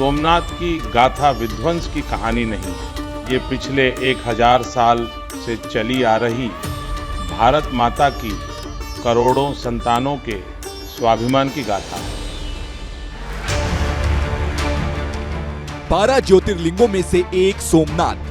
सोमनाथ की गाथा विध्वंस की कहानी नहीं, ये पिछले 1000 साल से चली आ रही भारत माता की करोड़ों संतानों के स्वाभिमान की गाथा है। 12 ज्योतिर्लिंगों में से एक सोमनाथ,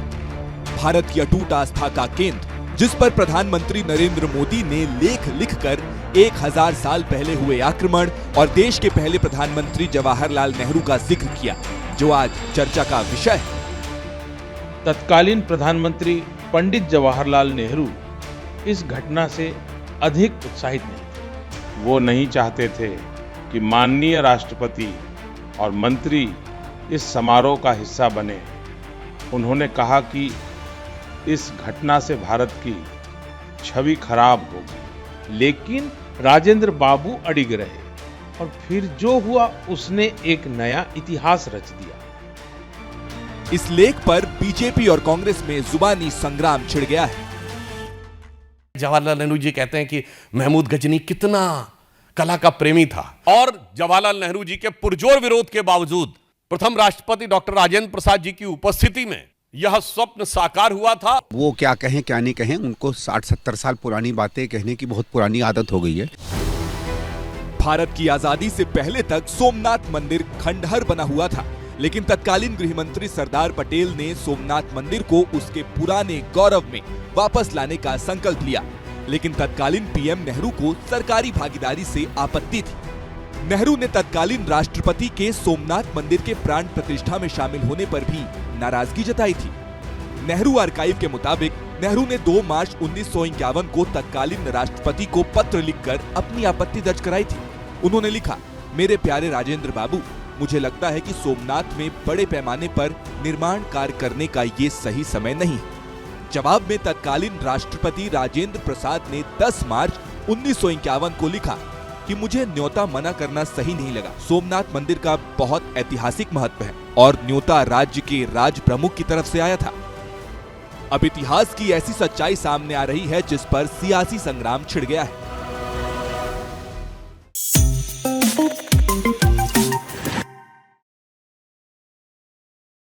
भारत की अटूट आस्था का केंद्र, जिस पर प्रधानमंत्री नरेंद्र मोदी ने लेख लिखकर 1000 साल पहले हुए आक्रमण और देश के पहले प्रधानमंत्री जवाहरलाल नेहरू का जिक्र किया, जो आज चर्चा का विषय है। तत्कालीन प्रधानमंत्री पंडित जवाहरलाल नेहरू इस घटना से अधिक उत्साहित नहीं थे। वो नहीं चाहते थे कि माननीय राष्ट्रपति और मंत्री इस समारोह का हिस्सा बने। उन्होंने कहा कि इस घटना से भारत की छवि खराब होगी, लेकिन राजेंद्र बाबू अडिग रहे और फिर जो हुआ उसने एक नया इतिहास रच दिया। इस लेख पर बीजेपी और कांग्रेस में जुबानी संग्राम छिड़ गया है। जवाहरलाल नेहरू जी कहते हैं कि महमूद गजनी कितना कला का प्रेमी था, और जवाहरलाल नेहरू जी के पुरजोर विरोध के बावजूद प्रथम राष्ट्रपति डॉक्टर राजेंद्र प्रसाद जी की उपस्थिति में यह स्वप्न साकार हुआ था। वो क्या कहें क्या नहीं कहें, उनको 60-70 साल पुरानी बातें कहने की बहुत पुरानी आदत हो गई है। भारत की आजादी से पहले तक सोमनाथ मंदिर खंडहर बना हुआ था, लेकिन तत्कालीन गृह मंत्री सरदार पटेल ने सोमनाथ मंदिर को उसके पुराने गौरव में वापस लाने का संकल्प लिया। लेकिन तत्कालीन पीएम नेहरू को सरकारी भागीदारी से आपत्ति थी। नेहरू ने तत्कालीन राष्ट्रपति के सोमनाथ मंदिर के प्राण प्रतिष्ठा में शामिल होने पर भी नाराजगी जताई थी। नेहरू आर्काइव के मुताबिक नेहरू ने 2 मार्च 1951 को तत्कालीन राष्ट्रपति को पत्र लिखकर अपनी आपत्ति दर्ज कराई थी। उन्होंने लिखा, मेरे प्यारे राजेंद्र बाबू, मुझे लगता है कि सोमनाथ में बड़े पैमाने पर निर्माण कार्य करने का ये सही समय नहीं है। जवाब में तत्कालीन राष्ट्रपति राजेंद्र प्रसाद ने 10 मार्च 1951 को लिखा कि मुझे न्योता मना करना सही नहीं लगा। सोमनाथ मंदिर का बहुत ऐतिहासिक महत्व है और न्योता राज्य के राज प्रमुख की तरफ से आया था। अब इतिहास की ऐसी सच्चाई सामने आ रही है जिस पर सियासी संग्राम छिड़ गया है।